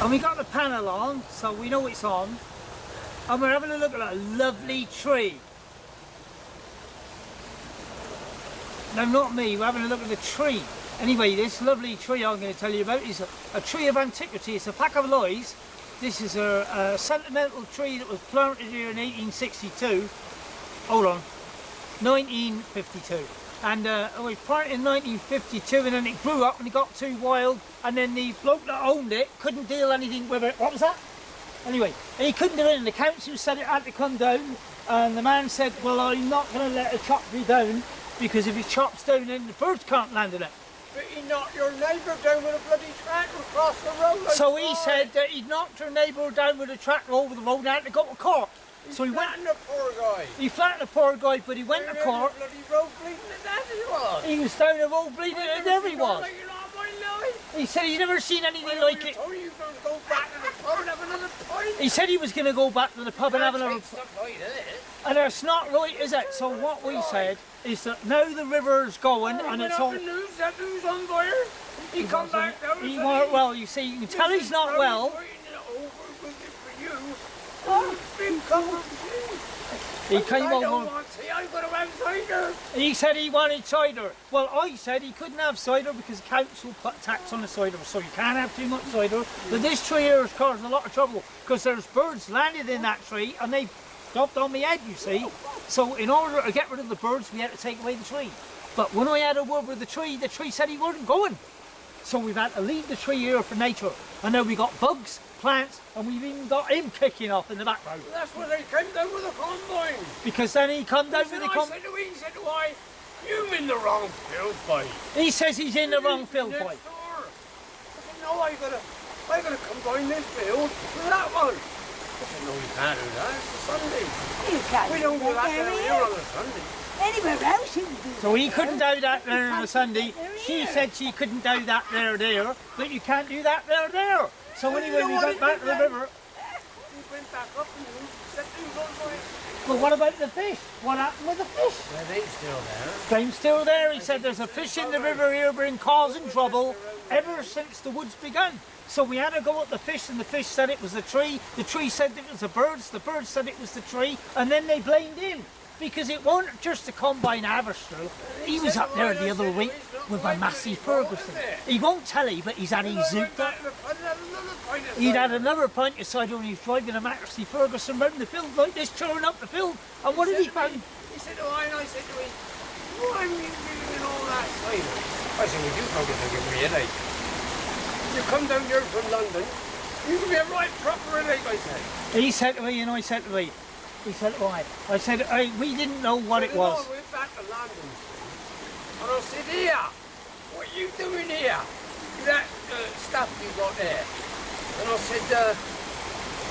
And we got the panel on, so we know it's on. And we're having a look at a lovely tree. No, not me, we're having a look at the tree. Anyway, this lovely tree I'm going to tell you about is a tree of antiquity. It's a pack of lies. This is a sentimental tree that was planted here in 1862. Hold on, 1952. And it was planted in 1952, and then it grew up and it got too wild, and then the bloke that owned it couldn't deal anything with it. What was that? Anyway, he couldn't do it, and the council said it had to come down, and the man said, well, I'm not going to let it chop me down, because if it chops down then the birds can't land in it. But he knocked your neighbour down with a bloody tractor across the road. So he said that he'd knocked her neighbour down with a tractor over the road and had to go to court. So he flattened the poor guy. He flattened the poor guy, but he went to court. Bloody road bleeding to death he was. He was down the road bleeding to death he was. He said he's never seen anything like it. Told you going to go back to the pub and have another pint. He said he was going to go back to the pub and have another pint. And that's not right, is it? So what we said is that now the river's going and it's all... That news on fire. He come back down. He weren't well, you see, you can tell he's not well. He came over. He said he wanted cider. Well, I said he couldn't have cider because the council put tax on the cider, so you can't have too much cider. But this tree here has caused a lot of trouble because there's birds landed in that tree and they dropped on my head, you see. So in order to get rid of the birds, we had to take away the tree. But when I had a word with the tree said he wasn't going. So we've had to leave the tree here for nature. And now we got bugs, plants, and we've even got him kicking off in the back road. That's when they came down with a combine. Because then he come down with the combine. He said to I, you're in the wrong field, boy. He says he's in the wrong field, boy. I said, no, I gotta combine this field with that one. I said, no, you can't do that. It's a Sunday. You can't. We don't do that down here on a Sunday. Anywhere else you can do. So he couldn't do that there on a Sunday. She said she couldn't do that there, but you can't do that there. So anyway, we went back to the river. We went back up and set things on fire. But what about the fish? What happened with the fish? Well, they're still there. They're still there. He said there's a fish in the river here been causing trouble ever since the woods began. So we had to go at the fish, and the fish said it was the tree said it was the birds said it was the tree, and then they blamed him. Because it wasn't just a combine harvester. He was up there the other week with my Massey Ferguson. He won't tell you, but he's had his zooped up. He'd had another pint of cider when he was driving a Massey Ferguson round the field like this, churning up the field. And what did he find? He said to I, and I said to him, why are you doing all that cider? I said, well, you can't get to give me a headache. You come down here from London, you can be a right proper headache, I said. He said to me, and I said to me, he said, why? I said, we didn't know what it was. I went back to London, and I said, here, what are you doing here? That stuff you got there. And I said,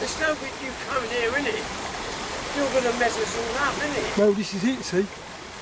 there's no good you coming here, innit? You're going to mess us all up, innit? Well, this is it, see?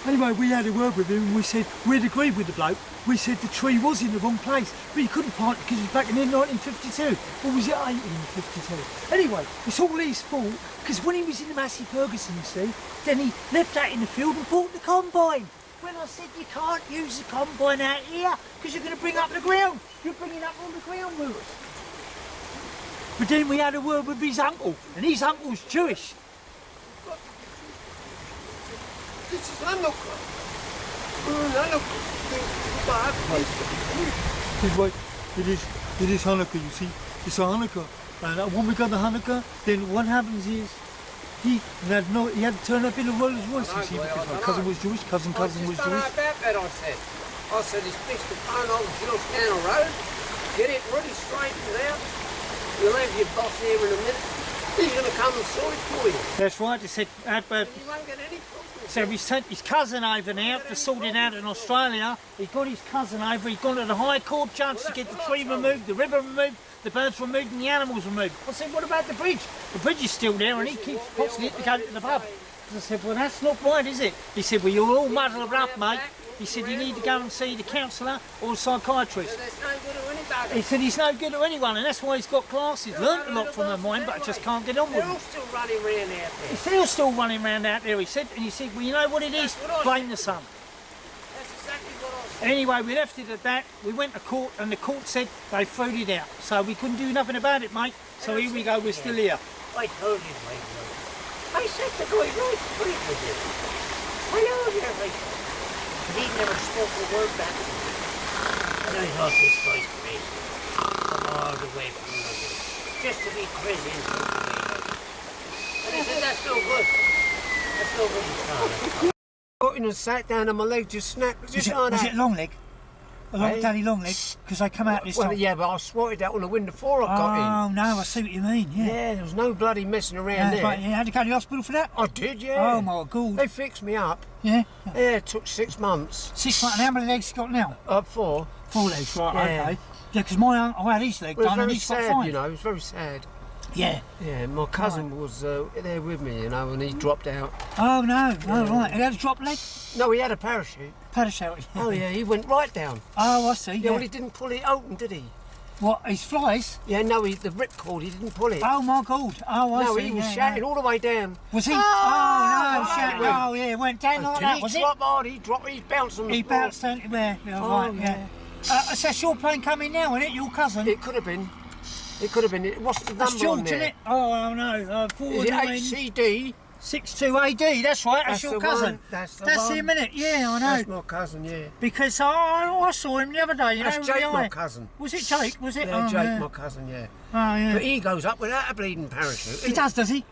Anyway, we had a word with him and we said, we'd agreed with the bloke. We said the tree was in the wrong place, but he couldn't plant it because it was back in 1952. Or was it 1852? Anyway, it's all his fault, because when he was in the Massey Ferguson, you see, then he left that in the field and bought the combine. When I said you can't use the combine out here, because you're going to bring up the ground. You're bringing up all the ground with us. But then we had a word with his uncle, and his uncle's Jewish. This is Hanukkah. It is Hanukkah, you see. It's a Hanukkah. And when we got the Hanukkah, then what happens is he had to turn up in a Rolls Royce, you see, because my cousin was Jewish, cousin was Jewish. About that, I said, it's fixed to phone on Jill Canal Road, get it ready straightened out. You'll have your boss here in a minute. He's going to come and sort it for you. That's right, he said, you won't get any problems. So he sent his cousin over now to sort it out in Australia. He got his cousin over, he's gone to the High Court judge to get the tree removed, the river removed, the birds removed and the animals removed. I said, what about the bridge? The bridge is still there and he keeps pushing it to go to the pub. I said, well, that's not right, is it? He said, well, you're all muddled up, mate. He said, you need to go and see the counsellor or the psychiatrist. He said, he's no good to anyone, and that's why he's got glasses. Learned a lot from her mind, but I just can't get on with him. They're all still running around out there. He's still running around out there, he said. And he said, well, you know what it is? Blame the sun. That's exactly what I And anyway, we left it at that. We went to court, and the court said they threw it out. So we couldn't do nothing about it, mate. So here we go, we're still here. I told you, mate. I said to go right straight with you. Hello there, mate. But he never spoke a word back to me. And I thought this guy's crazy. Come all the way from London. Just to be crazy and talk to me, like. And I said, that's no good. That's no good, Charlie. Got in and sat down and my leg just snapped. Was it long leg? A long daddy long leg? Because they come out this time. Yeah, but I swatted out on the window before I got in. Oh no, I see what you mean, yeah. Yeah, there was no bloody messing around there. But you had to go to the hospital for that? I did, yeah. Oh my God. They fixed me up. Yeah? Yeah, it took 6 months. 6 months, and how many legs you got now? 4. 4 legs, right, Yeah. okay. Yeah, because I had his leg Well, it was done and very he's got sad, 5. you know, it was very sad. Yeah. Yeah, my cousin was there with me, you know, and he dropped out. Oh no, right. He had a drop leg? No, he had a parachute. Parachute. Oh yeah, he went right down. Oh, I see. Yeah, well, he didn't pull it open, did he? What, his flies? Yeah, no, the ripcord, he didn't pull it. Oh my God. Oh, I no, see. he was shouting all the way down. Was he? Ah! Oh no, shouting. Oh yeah, went down like that, was it? He bounced on the He floor. bounced down to where? Yeah, Oh, right, yeah. So that's your plane coming now, isn't it? Your cousin? It could have been. It could have been. What's the number That's George, on there? isn't it? Oh no, Is it HCD? 62AD, that's right, that's your the cousin. one, that's the That's one. him, innit? Yeah, I know. That's my cousin, yeah. Because I saw him the other day, you That's know. Jake, the my eye. cousin. Was it Jake? Was it? Yeah, Oh, Jake, yeah. my cousin, yeah. Oh, yeah. But he goes up without a bleeding parachute. He does he?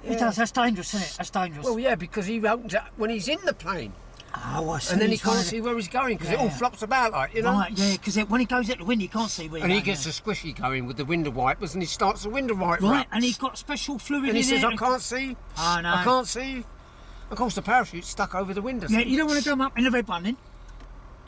He Yeah. does, that's dangerous, isn't it? That's dangerous. Well, yeah, because he opens it when he's in the plane. Oh, I see. And then he He's can't one of see where he's going because it all Yeah. flops about, like, you know. Right, yeah, because when he goes at the window, he can't see where And he going, gets the squishy going with the window wipers and he starts the window wiper Right, up. and he's got special fluid And he in says, there. I can't see. Oh, no. I can't see. Of course, the parachute's stuck over the window. Yeah, you don't want to come up in the red one then?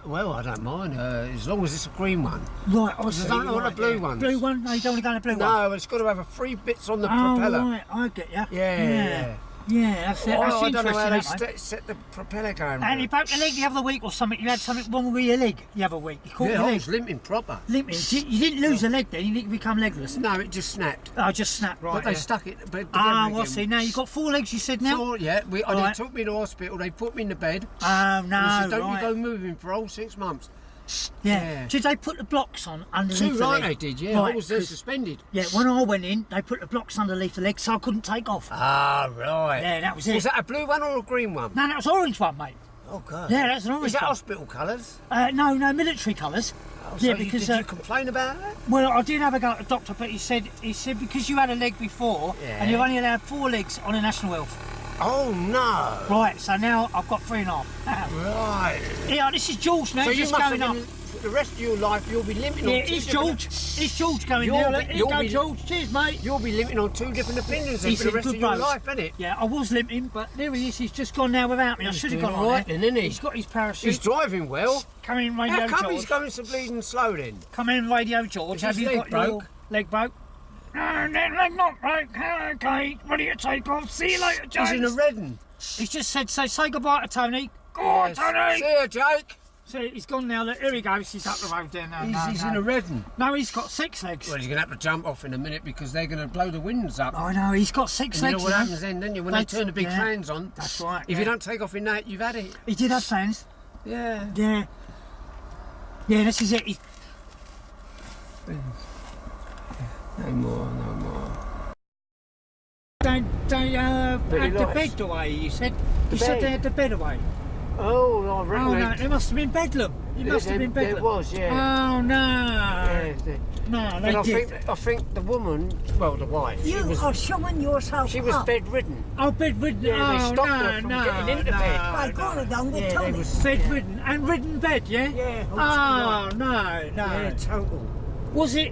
Well, I don't mind, as long as it's a green one. Right, I see. don't want right, a blue yeah. one. Blue one? No, you don't want to go in the blue one? No, it's got to have 3 bits on the Oh, propeller. right, I get you. Yeah. Yeah, that's it. Oh, That's I don't know how they interesting, that, mate. set the propeller going. And you broke your leg the other week or something. You had something wrong with your leg the other week. You caught Yeah, your I leg. was limping proper. Limping. You didn't lose a leg then. You didn't become legless. No, it just snapped. Oh, just snapped, right. But they yeah. stuck it together Ah, again. well, see, now you've got 4 legs, you said now? So, yeah, they Right. took me to hospital, they put me in the bed. Oh, no, And they said, don't right. you go moving for all 6 months. yeah. yeah. Did they put the blocks on underneath 2 the right leg? they did, yeah. Right, I was there 'cause- suspended. Yeah, when I went in, they put the blocks underneath the leg so I couldn't take off. Ah, right. Yeah, that was it. Was that a blue one or a green one? No, that was orange one, mate. Oh, God. Yeah, that's an orange Is that one. hospital colours? No, military colours. Oh, so yeah, because did you complain about it? well, I did have a go at the doctor, but he said because you had a leg before Yeah. and you're only allowed 4 legs on a national health. Oh, no. Right, so now I've got 3.5. Right. Yeah, this is George now. So He's you just must going have up. been, for the rest of your life, you'll be limping Yeah, on 2 it's different... George. It's George going You'll now. be- Here you you'll go, be- George. Cheers, mate. You'll be limping on 2 different opinions then He's for the in rest good of your rows. life, innit? Yeah, I was limping, but there he is. He's just gone now without me. I He's should have doing gone on right there. then, isn't he? He's got his parachute. He's driving well. Come in, Radio How come George. he's going so bleeding slow then? Come in, Radio George. Is Have his you leg got your broke? leg broke? No, leg not broke. Okay, ready to take off. See you later, James. He's in a red one. He's just said, say goodbye to Tony. Go on, Tony. See you, Jake. See, he's gone now. Look, here he goes. He's up the road there now. He's in a red one. No, he's got 6 legs. Well, he's going to have to jump off in a minute because they're going to blow the windows up. I know, he's got 6 And you legs. know what you know. happens then, don't you? When they turn the big yeah. fans on, That's right. if yeah. you don't take off in that, you've had it. He did have fans. Yeah. Yeah. Yeah, this is it. No more, no more. They had Pretty the nice. bed away, you said? The You said bed? they had the bed away. Oh, I reckon Oh, no, it must have been Bedlam. It must have been Bedlam. There was, yeah. Oh, no. Yeah, No, they but did. I think the woman, well, the wife, You are showing yourself she was up. bedridden. Oh, bedridden. Yeah, they oh, stopped no, her from no, getting into no, bed. I got it down with Yeah, they Tony. was Bedridden and ridden bed, yeah? Yeah. Oh, no, no. Yeah, total. Was it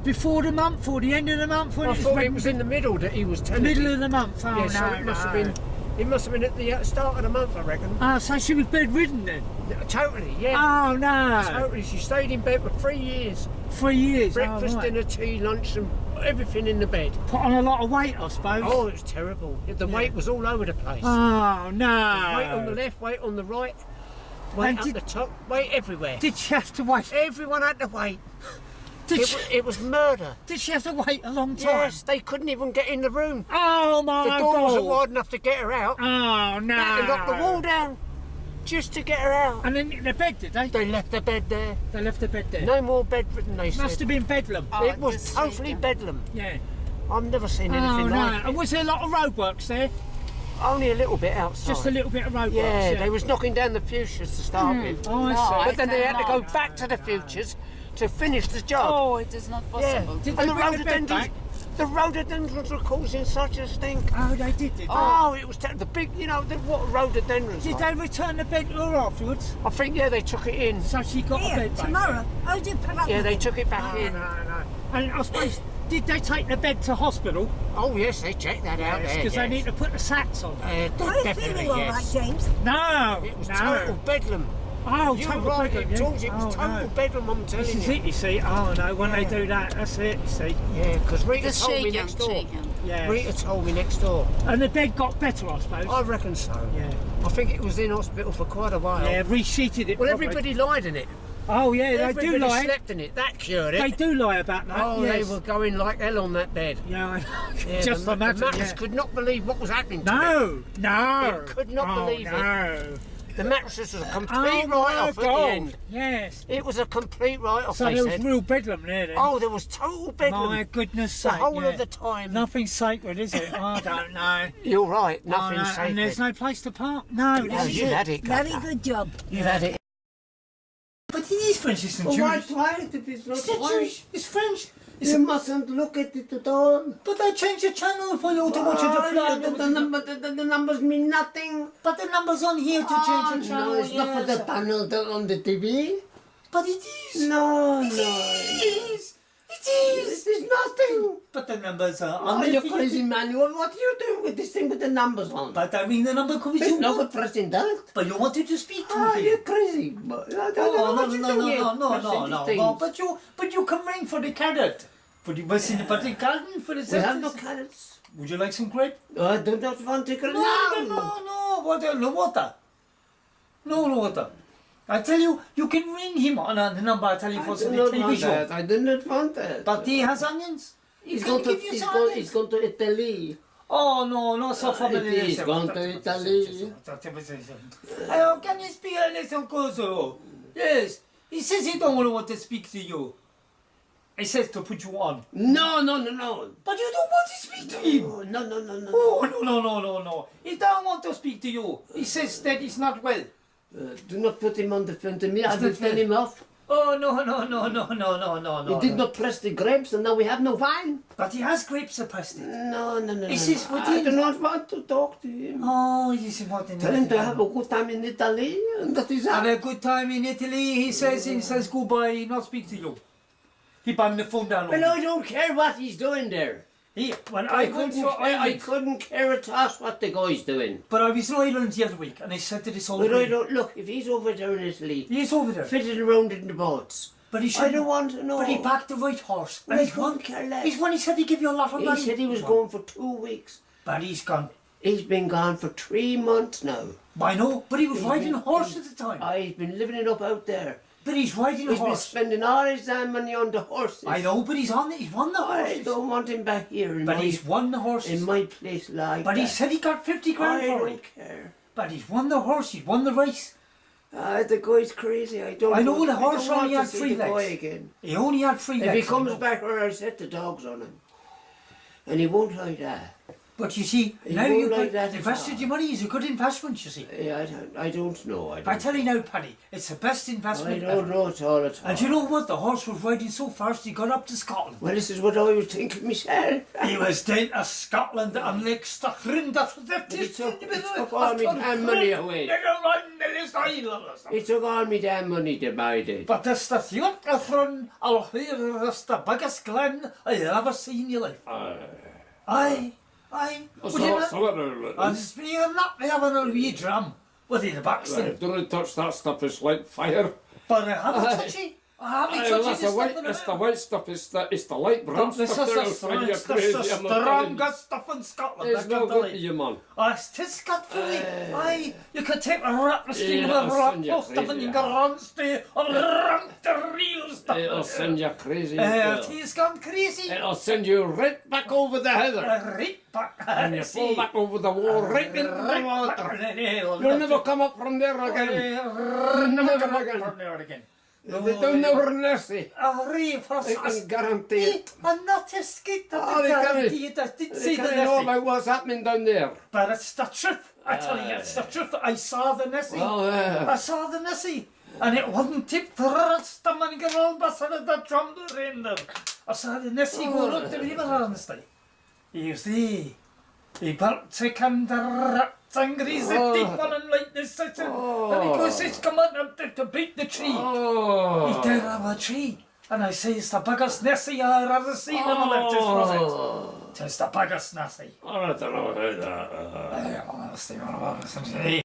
before the month or the end of the month? When I thought it ridden was in the middle that he was telling middle me. of the month. Oh, Yeah, no, so it must have been. It must have been at the start of the month, I reckon. Oh, so she was bedridden then? Totally, yeah. Oh, no. Totally. She stayed in bed for 3 years. 3 years. Breakfast, oh, right. dinner, tea, lunch, and everything in the bed. Put on a lot of weight, I suppose. Oh, it was terrible. The weight was all over the place. Oh, no. Weight on the left, weight on the right, weight And up did- the top, weight everywhere. Did she have to wait? Everyone had to wait. Did she, It was murder. did she have to wait a long time? Yes, they couldn't even get in the room. Oh, my The door God. wasn't wide enough to get her out. Oh, no. They knocked the wall down. just to get her out. And then the bed, did they? They left the bed there. They left the bed there. No more bedridden, they Must said. have been bedlam. Oh, It was this totally weekend. bedlam. Yeah. I've never seen Oh anything no. like it. And was there a lot of roadworks there? Only a little bit outside. Just a little bit of roadworks. Yeah, they was knocking down the fuchsias to start with. Oh, I No, see. But then they had to go cannot. back to the fuchsias to finish the job. Oh, it is not yeah. possible. Did And they the bring the bed rhododendrons, back? the rhododendrons were causing such a stink. Oh, they did they? Oh, it was the big, you know, what rhododendrons Did like. they return the bed to her afterwards? I think, yeah, they took it in. So she got a Here, bed back? tomorrow. How do you put up Yeah, with they it? took it back No, in. no. And I suppose, did they take the bed to hospital? Oh, yes, they checked that out there, Because they need to put the sacks on. Are you definitely, feeling all right, yes. James? No, It was no. total bedlam. Oh, You're total right, bedlam, it yeah? was total no. bedlam, I'm telling This is you. it, you see. Oh no, when they do that, that's it, you see. Yeah, because Rita The told me shaken, next door. shaken. Yeah. Rita told me next door. And the bed got better, I suppose. I reckon so. Yeah. I think it was in hospital for quite a while. Yeah, resheeted it. Well, properly. everybody lied in it. Oh yeah, they Everybody do lie. slept in it. That cured it. They do lie about that. Oh, yes. they were going like hell on that bed. Yeah, I know. Yeah, Just the imagine. mattress Yeah. could not believe what was happening to it. No, no. It could not believe it. no. The mattress was a complete Oh, write-off my at the God. end. Yes. It was a complete write-off, So they there was said. real bedlam there then. Oh, there was total bedlam. My goodness the sake. whole yeah. of the time. Nothing's sacred, is it? I don't know. You're right, Oh, nothing's no. sacred. And there's no place to park. No, No, this is you've it. had it, Very Gaffer. good job. You've had it. But it is French, it's not Why Jewish. try it if it's not It's not French? Jewish. It's French. It's You mustn't look at it at all. But they changed the channel for you to watch it. The numbers mean nothing. But the number's on here to change the channel. No, it's not for the yes. panel on the TV. But it is. No, no. It is. It is. This is nothing. But the numbers are Oh, on you the crazy man. What are you doing with this thing with the numbers on? But I mean the number comes It's you not want. pressing that. But you wanted to speak to Ah, me. you're crazy. But I don't know Oh, what no, you no, do no, here, no, no, pressing no, these no, things. no. But you can ring for the carrot. But you must in the garden for the We have no sentence. carrots. Would you like some grape? I do not want to go No, now. no, water, no water. No water. I tell you, you can ring him on the number I tell you I for do the not TV want show. that. I do not want that. But he has onions. He He's can going to, give you he's some going, onions. he's going to Italy. Oh no, not so familiar. It is going to Italy. Oh, can you speak a little closer? Yes. He says he don't want to speak to you. He says to put you on. No, no, no, no. But you don't want to speak to him. Oh, no, no, no, no. Oh, no. He don't want to speak to you. He says that he's not well. Do not put him on the phone to me. I It's will not turn fair. him off. Oh, no. You did not press the grapes and now we have no wine. But he has grapes suppressed it. No, no, no. He no, says no. what I he- do not want to talk to him. Oh, he's important. Tell him to have a good time in Italy and that is Have all. a good time in Italy. He says goodbye. He not speak to you. He banged the phone down. Well, on I don't care what he's doing there. He, when I I went couldn't, to I Ireland, couldn't care a toss what the guy's doing. but I was in Ireland the other week, and I said to this old But I lady, don't, look, if he's over there in Italy, he's over there, fiddling around in the boats, but he I said, don't want to know. but he backed the right horse. Well, And I couldn't care less. he's one. He said he'd give you a lot of money. He said he was going for 2 weeks. but he's gone. He's been gone for 3 months now. I know, but he was He's riding been- a horse at the time. He's been living it up out there. But he's riding a He's been horse. spending all his damn money on the horses. I know, but he's on. He's won the I horses. don't want him back here in But my, he's won the horses. in my place like But that. he said he got 50 grand I for don't it. care. But he's won the horse. He's won the race. The guy's crazy. I don't. I know want, the horse I don't only want had to see 3 the guy legs. again. He only had 3 If legs. he comes I know. back where I set the dogs on him, and he won't like that. But you see, He now won't you like put, that at invested all. your money is a good investment, you see. Yeah, I don't know. I I tell you now, Paddy, it's the best investment don't ever. know at all at all. And you know what? The horse was riding so fast he got up to Scotland. Well, this is what I was thinking myself. He was down to Scotland and like Stachrind after that. He took all my damn money away. He took all my damn money to buy it. But it's the theatron I'll hear it's the biggest glen I've ever seen in your life. Aye. Would you not? And you're not having a wee drum with the boxing. Don't touch that stuff, it's like fire. But I have a touchy. I haven't Aye, touched that's this the white, stuff in a it's the minute. white stuff, it's the light brown This stuff. is That'll the send you strongest, crazy, the I'm not telling you. strongest stuff in Scotland. I It's can no tell good to you. you, man. It's tis good for me. Aye, you could take a rap machine Yeah, with a it'll rap send you post up and crazy, you can run straight and run the real stuff. It'll send you crazy. He's gone crazy. It'll send you right back over the heather. Right back. And you fall back over the wall, right into the water. You'll You'll never come up from there again. never Never come again. from there again. They don't never nurse. I can guarantee it. I'm not a skid that Oh, they guarantee it. I didn't They see the can't know Nessie. about what's happening down there. But it's the truth. I tell you, it's the truth. I saw the Nessie. Oh, yeah. I saw the Nessie. And it wasn't tip stomach around the side of the drum in there. I saw the Nessie go up the river honestly. You see, he built chicken the rats and greasy teeth on him like this. And he goes, he's come on up to beat the tree. Oh. He did have a tree. And I say, it's the biggest Nessie I've ever seen in my life. It's the biggest Nessie. I don't know how that. Honestly,